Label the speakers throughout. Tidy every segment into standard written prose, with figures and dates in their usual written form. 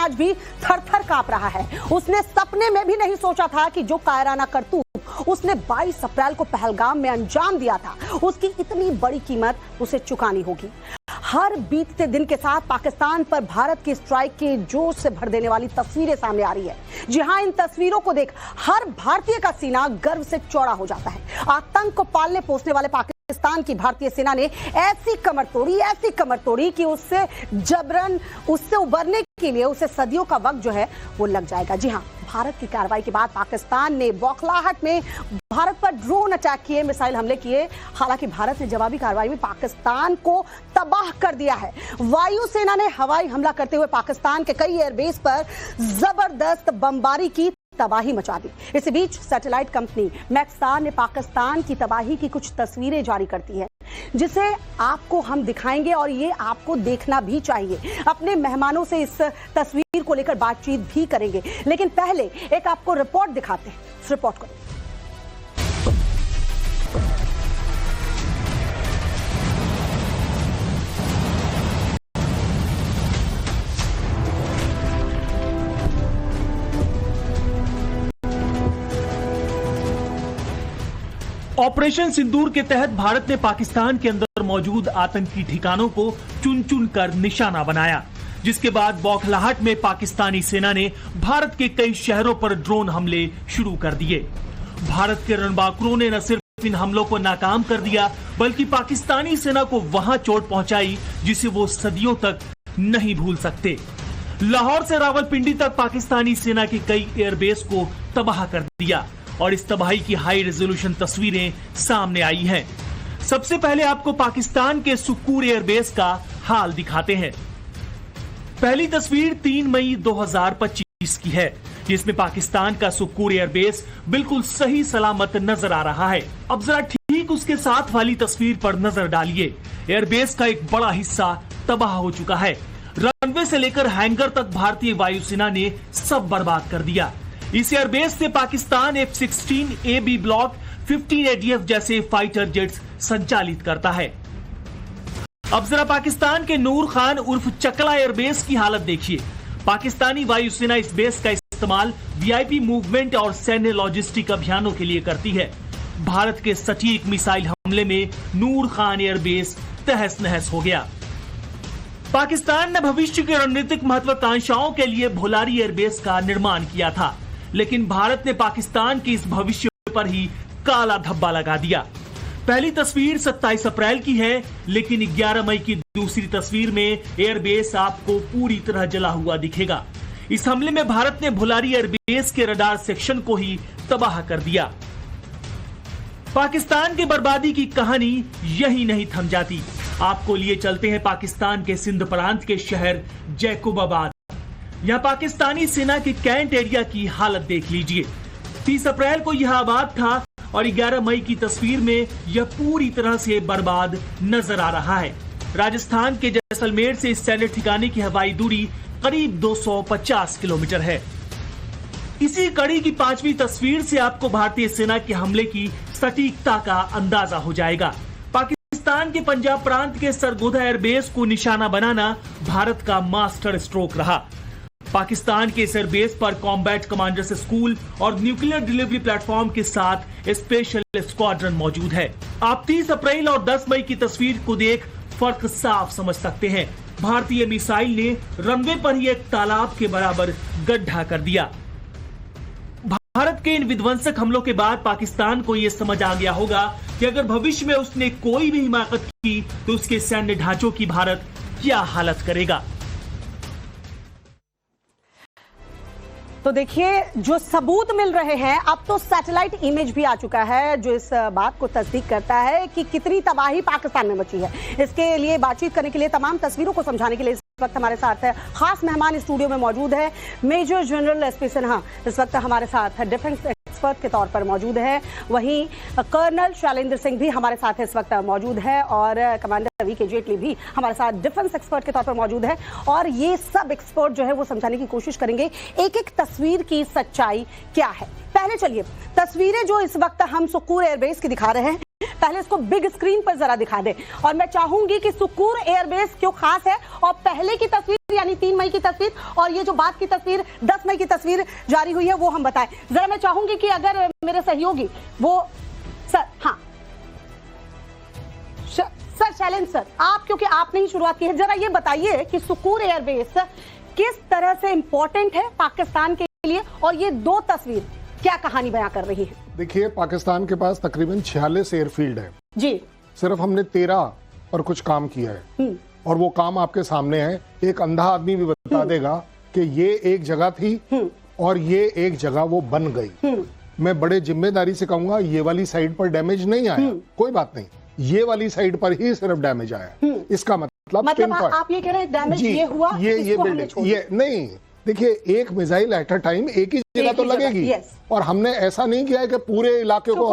Speaker 1: आज भी थर-थर कांप रहा है। उसने सपने में भी नहीं सोचा था कि जो कायराना करतूत उसने 22 अप्रैल को पहलगाम में अंजाम दिया था, उसकी इतनी बड़ी कीमत उसे चुकानी होगी। हर बीतते दिन के साथ पाकिस्तान पर भारत की स्ट्राइक के जोश से भर देने वाली तस्वीरें सामने आ रही है। जी हां, इन तस्वीरों को देख हर भारतीय का सीना गर्व से चौड़ा हो जाता है। आतंक को पालने पोसने वाले पाकिस्तान की भारतीय सेना ने ऐसी कमर तोड़ी कि उससे उबरने के लिए उसे सदियों का वक्त जो है वो लग जाएगा। जी हां, भारत की कार्रवाई के बाद पाकिस्तान ने बौखलाहट में भारत पर ड्रोन अटैक किए, मिसाइल हमले किए। हालांकि भारत ने जवाबी कार्रवाई में पाकिस्तान को तबाह कर दिया है। वायुसेना ने हवाई हमला करते हुए पाकिस्तान के कई एयरबेस पर जबरदस्त बमबारी की, तबाही मचा दी। इसी बीच सैटेलाइट कंपनी मैक्सस्टार ने पाकिस्तान की तबाही की कुछ तस्वीरें जारी करती है, जिसे आपको हम दिखाएंगे और ये आपको देखना भी चाहिए। अपने मेहमानों से इस तस्वीर को लेकर बातचीत भी करेंगे, लेकिन पहले एक आपको रिपोर्ट दिखाते हैं। इस रिपोर्ट को
Speaker 2: ऑपरेशन सिंदूर के तहत भारत ने पाकिस्तान के अंदर मौजूद आतंकी ठिकानों को चुन चुन कर निशाना बनाया, जिसके बाद बौखलाहट में पाकिस्तानी सेना ने भारत के कई शहरों पर ड्रोन हमले शुरू कर दिए। भारत के रणबांकुरों ने न सिर्फ इन हमलों को नाकाम कर दिया, बल्कि पाकिस्तानी सेना को वहां चोट पहुंचाई जिसे वो सदियों तक नहीं भूल सकते। लाहौर से रावलपिंडी तक पाकिस्तानी सेना की कई एयरबेस को तबाह कर दिया और इस तबाही की हाई रेजोल्यूशन तस्वीरें सामने आई हैं। सबसे पहले आपको पाकिस्तान के सुक्कूर एयरबेस का हाल दिखाते हैं। पहली तस्वीर 3 मई 2025 की है, जिसमें पाकिस्तान का सुक्कूर एयरबेस बिल्कुल सही सलामत नजर आ रहा है। अब जरा ठीक उसके साथ वाली तस्वीर पर नजर डालिए। एयरबेस का एक बड़ा हिस्सा तबाह हो चुका है। रनवे से लेकर हैंगर तक भारतीय वायुसेना ने सब बर्बाद कर दिया। इस एयरबेस से पाकिस्तान F-16A/B ब्लॉक 15 ADF जैसे फाइटर जेट्स संचालित करता है। अब जरा पाकिस्तान के नूर खान उर्फ चकला एयरबेस की हालत देखिए। पाकिस्तानी वायुसेना इस बेस का इस्तेमाल VIP मूवमेंट और सैन्य लॉजिस्टिक अभियानों के लिए करती है। भारत के सटीक मिसाइल हमले में नूर खान एयरबेस तहस नहस हो गया। पाकिस्तान ने भविष्य की रणनीतिक महत्वाकांक्षाओं के लिए भोलारी एयरबेस का निर्माण किया था, लेकिन भारत ने पाकिस्तान की इस भविष्य पर ही काला धब्बा लगा दिया। पहली तस्वीर 27 अप्रैल की है, लेकिन 11 मई की दूसरी तस्वीर में एयरबेस आपको पूरी तरह जला हुआ दिखेगा। इस हमले में भारत ने भोलारी एयरबेस के रडार सेक्शन को ही तबाह कर दिया। पाकिस्तान की बर्बादी की कहानी यही नहीं थम जाती। आपको लिए चलते हैं पाकिस्तान के सिंध प्रांत के शहर जैकोबाबाद। यहाँ पाकिस्तानी सेना के कैंट एरिया की हालत देख लीजिए। 30 अप्रैल को यह आबाद था और 11 मई की तस्वीर में यह पूरी तरह से बर्बाद नजर आ रहा है। राजस्थान के जैसलमेर से इस सैन्य ठिकाने की हवाई दूरी करीब 250 किलोमीटर है। इसी कड़ी की 5वीं तस्वीर से आपको भारतीय सेना के हमले की सटीकता का अंदाजा हो जाएगा। पाकिस्तान के पंजाब प्रांत के सरगोधा एयरबेस को निशाना बनाना भारत का मास्टर स्ट्रोक रहा। पाकिस्तान के इस एयरबेस पर कॉम्बैट कमांडर्स स्कूल और न्यूक्लियर डिलीवरी प्लेटफॉर्म के साथ स्पेशल स्क्वाड्रन मौजूद है। आप 30 अप्रैल और 10 मई की तस्वीर को देख फर्क साफ समझ सकते हैं। भारतीय मिसाइल ने रनवे पर ही एक तालाब के बराबर गड्ढा कर दिया। भारत के इन विध्वंसक हमलों के बाद पाकिस्तान को यह समझ आ गया होगा कि अगर भविष्य में उसने कोई भी हिमाकत की तो उसके सैन्य ढांचों की भारत क्या हालत करेगा।
Speaker 1: तो देखिए, जो सबूत मिल रहे हैं, अब तो सैटेलाइट इमेज भी आ चुका है जो इस बात को तस्दीक करता है कि कितनी तबाही पाकिस्तान में मची है। इसके लिए बातचीत करने के लिए, तमाम तस्वीरों को समझाने के लिए इस वक्त हमारे साथ है खास मेहमान स्टूडियो में मौजूद है मेजर जनरल SP सिन्हा। इस वक्त हमारे साथ डिफेंस एक्सपर्ट के तौर पर मौजूद है। वहीं कर्नल शैलेंद्र सिंह भी हमारे साथ इस वक्त मौजूद है और कमांडर VK जेटली भी हमारे साथ डिफेंस एक्सपर्ट के तौर पर मौजूद है। और ये सब एक्सपर्ट जो है वो समझाने की कोशिश करेंगे एक एक तस्वीर की सच्चाई क्या है। पहले चलिए तस्वीरें जो इस वक्त हम सुकूर एयरबेस की दिखा रहे हैं, पहले इसको बिग स्क्रीन पर जरा दिखा दे। और मैं चाहूंगी कि सुकूर एयरबेस क्यों खास है और पहले की तस्वीर यानी 3 मई की तस्वीर और ये जो बाद की तस्वीर 10 मई की तस्वीर जारी हुई है वो हम बताएं। जरा मैं चाहूंगी कि अगर मेरे सहयोगी वो सर, हाँ सर शैलेंद्र सर, आप क्योंकि आपने ही शुरुआत की है, जरा ये बताइए कि सुकूर एयरबेस किस तरह से इंपॉर्टेंट है पाकिस्तान के लिए और ये 2 तस्वीर क्या कहानी बयां कर रही है?
Speaker 3: देखिए, पाकिस्तान के पास तकरीबन 46 एयरफील्ड है
Speaker 1: जी।
Speaker 3: सिर्फ हमने 13 पर कुछ काम किया है और वो काम आपके सामने है। एक अंधा आदमी भी बता देगा कि ये एक जगह थी और ये एक जगह वो बन गई। मैं बड़े जिम्मेदारी से कहूंगा ये वाली साइड पर डैमेज नहीं आया, कोई बात नहीं, ये वाली साइड पर ही सिर्फ डैमेज आया। इसका मतलब
Speaker 1: आप ये कह रहे हैं डैमेज ये हुआ,
Speaker 3: ये बिल्डिंग ये नहीं। देखिए, एक मिसाइल एट अ टाइम एक ही जगह तो लगेगी और हमने ऐसा नहीं किया है कि पूरे इलाके को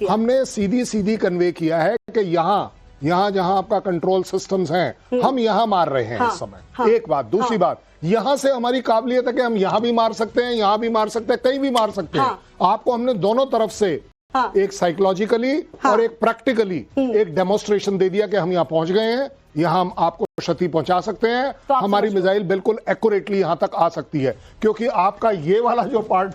Speaker 3: हमने सीधी कन्वे किया है कि यहाँ जहाँ आपका कंट्रोल सिस्टम्स हैं हम यहाँ मार रहे हैं इस समय। एक बात। दूसरी बात, यहाँ से हमारी काबिलियत है कि हम यहाँ भी मार सकते हैं, यहाँ भी मार सकते हैं, कहीं भी मार सकते हैं। आपको हमने दोनों तरफ से एक साइकोलॉजिकली और एक प्रैक्टिकली एक डेमोन्स्ट्रेशन दे दिया कि हम यहाँ पहुंच गए हैं, यहाँ हम आपको क्षति पहुंचा सकते हैं। तो हमारी मिसाइल बिल्कुल एक्यूरेटली यहाँ तक आ सकती है, क्योंकि आपका ये वाला जो पार्ट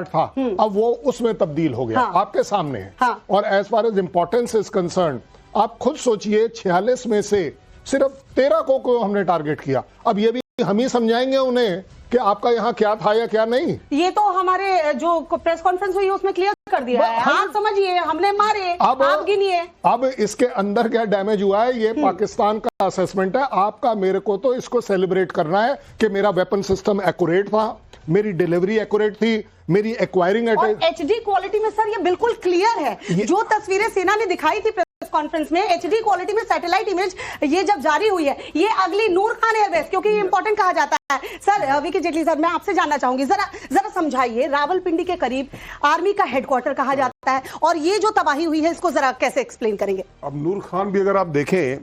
Speaker 3: था अब वो उसमें तब्दील हो गया, आपके सामने है। और as far as importance is concern, आप खुद सोचिए 46 में से सिर्फ 13 को हमने टारगेट किया। अब ये भी हम ही समझाएंगे उन्हें कि आपका यहाँ क्या था या क्या नहीं।
Speaker 1: ये तो हमारे जो प्रेस कॉन्फ्रेंस हुई उसमें क्लियर कर दिया है। आप समझिए, हमने मारे, आप गिनिए।
Speaker 3: अब इसके अंदर क्या डैमेज हुआ है ये पाकिस्तान का असेसमेंट है। आपका मेरे को तो इसको सेलिब्रेट करना है कि मेरा वेपन सिस्टम एक्यूरेट था, मेरी डिलीवरी एक्यूरेट थी, मेरी एक्वायरिंग
Speaker 1: एचडी क्वालिटी में। सर ये बिल्कुल क्लियर है, जो तस्वीरें सेना ने दिखाई थी प्रेस कॉन्फ्रेंस में एचडी क्वालिटी में सैटेलाइट इमेज ये जब जारी हुई है, ये अगली नूर खान एयरबेस, क्योंकि ये इंपॉर्टेंट कहा जाता है। सर विकी जेटली सर, मैं आपसे जानना चाहूंगी, जरा समझाइए, रावलपिंडी के करीब आर्मी का हेडक्वार्टर कहा जाता है और ये जो तबाही हुई है इसको जरा कैसे एक्सप्लेन करेंगे?
Speaker 4: अब नूर खान भी अगर आप देखें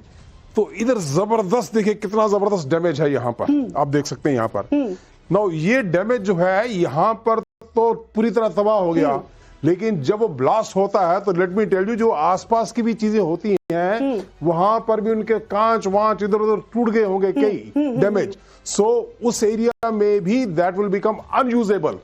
Speaker 4: तो इधर जबरदस्त, देखिए कितना जबरदस्त डैमेज है यहाँ पर, आप देख सकते हैं यहाँ पर। नाउ ये डैमेज जो है यहाँ पर तो पूरी तरह तबाह हो गया, लेकिन जब वो ब्लास्ट होता है तो लेट मी टेल यू, जो आसपास की भी चीजें होती हैं वहां पर भी उनके कांच वांच इधर उधर टूट गए होंगे कई डैमेज। सो उस एरिया में भी दैट विल बिकम अनयूजेबल।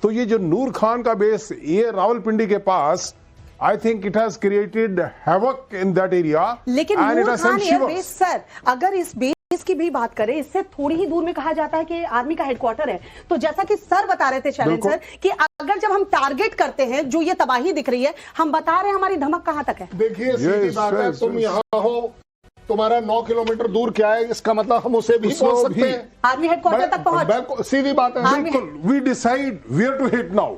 Speaker 4: तो ये जो नूर खान का बेस ये रावलपिंडी के पास, I think it has created havoc in that area.
Speaker 1: लेकिन नूर खान एयरबेस सर, अगर इस इसकी भी बात करें, इससे थोड़ी ही दूर में कहा जाता है कि आर्मी का हेडक्वार्टर है। तो जैसा कि सर बता रहे थे शैलेंद्र सर कि अगर जब हम टारगेट करते हैं, जो ये तबाही दिख रही है, हम बता रहे हैं हमारी धमक कहां तक है।
Speaker 3: देखिए सीधी बात है, तुम यहाँ हो, तुम्हारा 9 किलोमीटर दूर क्या है, इसका मतलब हम उसे भी पहुंच सकते हैं,
Speaker 1: आर्मी हेडक्वार्टर तक पहुंच।
Speaker 3: सीधी बात है।
Speaker 4: We decide where to hit now,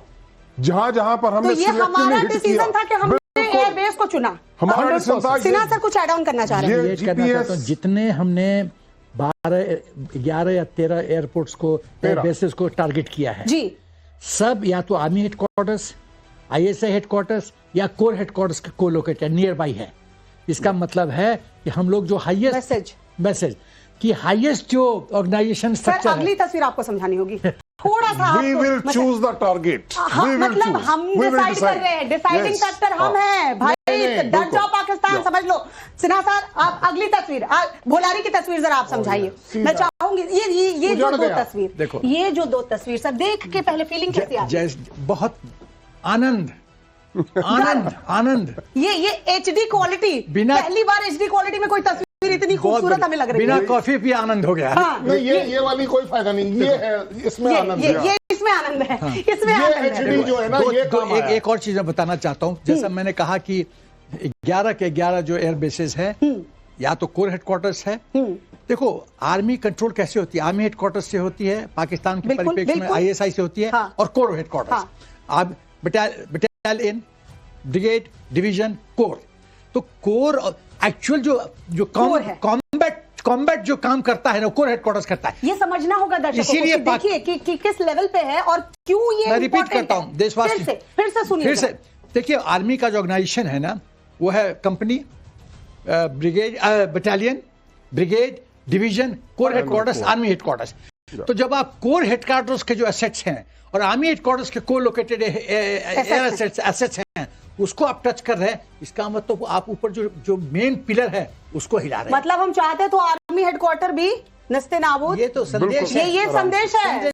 Speaker 4: जहां पर हमने
Speaker 1: तो ये हमारा डिसीजन था कि हमने एयरबेस को चुना।
Speaker 4: हमारा डिसीजन था।
Speaker 1: सिन्हा सर कुछ ऐड ऑन करना चाह रहे हैं?
Speaker 5: करना चाहता हूं, जितने हमने 12, 11 या 13 एयरपोर्ट्स को, एयरबेसेस को टारगेट किया है
Speaker 1: जी,
Speaker 5: सब या तो आर्मी हेडक्वार्टर्स, आईएसआई हेडक्वार्टर्स या कोर हेडक्वार्टर्स के को-लोकेटेड नियर बाई है। इसका मतलब है कि हम लोग जो हाईएस्ट मैसेज की हाईएस्ट जो ऑर्गेनाइजेशन स्ट्रक्चर,
Speaker 1: अगली तस्वीर आपको समझानी होगी थोड़ा सा।
Speaker 4: We will choose the target.
Speaker 1: मतलब हम डिसाइड कर रहे हैं, डिसाइडिंग फैक्टर हम हैं भाई। डर जाओ पाकिस्तान, समझ लो। सिन्हा सर, आप अगली तस्वीर, भोलारी की तस्वीर जरा आप समझाइए। मैं चाहूंगी ये जो 2 तस्वीर देखो, ये जो 2 तस्वीर सर देख के पहले फीलिंग कैसी आ रही है?
Speaker 5: बहुत आनंद आनंद आनंद।
Speaker 1: ये एचडी क्वालिटी, पहली बार एचडी क्वालिटी में कोई तस्वीर इतनी खूबसूरत हमें लग रही है।
Speaker 5: बिना कॉफी पिए आनंद हो गया।
Speaker 3: नहीं, ये वाली कोई फायदा नहीं, ये है, इसमें आनंद है।
Speaker 1: ये इसमें आनंद है, इसमें आनंद है।
Speaker 3: जो है ना, ये
Speaker 5: एक और चीज मैं बताना चाहता हूँ। जैसा मैंने कहा कि 11 के 11 जो एयर बेसेस है, या तो कोर हेडक्वार्टर्स है। देखो आर्मी कंट्रोल कैसे होती है, आर्मी हेडक्वार्टर्स से होती है, पाकिस्तान के परिप्रेक्ष्य में आईएसआई से होती है, और कोर हेडक्वार्टर्स। अब बटालियन, ब्रिगेड, डिवीजन, कोर। तो कोर एक्चुअल जो कॉम्बैट जो काम करता है ना, कोर हेडक्वार्टर्स करता है।
Speaker 1: ये समझना होगा दर्शकों को,
Speaker 5: इसीलिए
Speaker 1: देखिए कि किस लेवल पे है और क्यों ये।
Speaker 5: मैं रिपीट करता हूं देशवासी,
Speaker 1: फिर से सुनिए।
Speaker 5: फिर से देखिए, आर्मी का जो ऑर्गेनाइजेशन है ना, वो है company, brigade, battalion, brigade, division, core headquarters, army headquarters. तो जब आप कोर हेडक्वार्टर्स के जो एसेट्स हैं और आर्मी हेडक्वार्टर्स के को लोकेटेड एसेट्स हैं उसको आप टच कर रहे हैं, इसका मतलब आप ऊपर जो मेन पिलर है उसको हिला रहे हैं।
Speaker 1: मतलब हम चाहते तो आर्मी हेडक्वार्टर भी नस्ते नाबूद।
Speaker 5: ये तो संदेश है,
Speaker 1: ये संदेश है।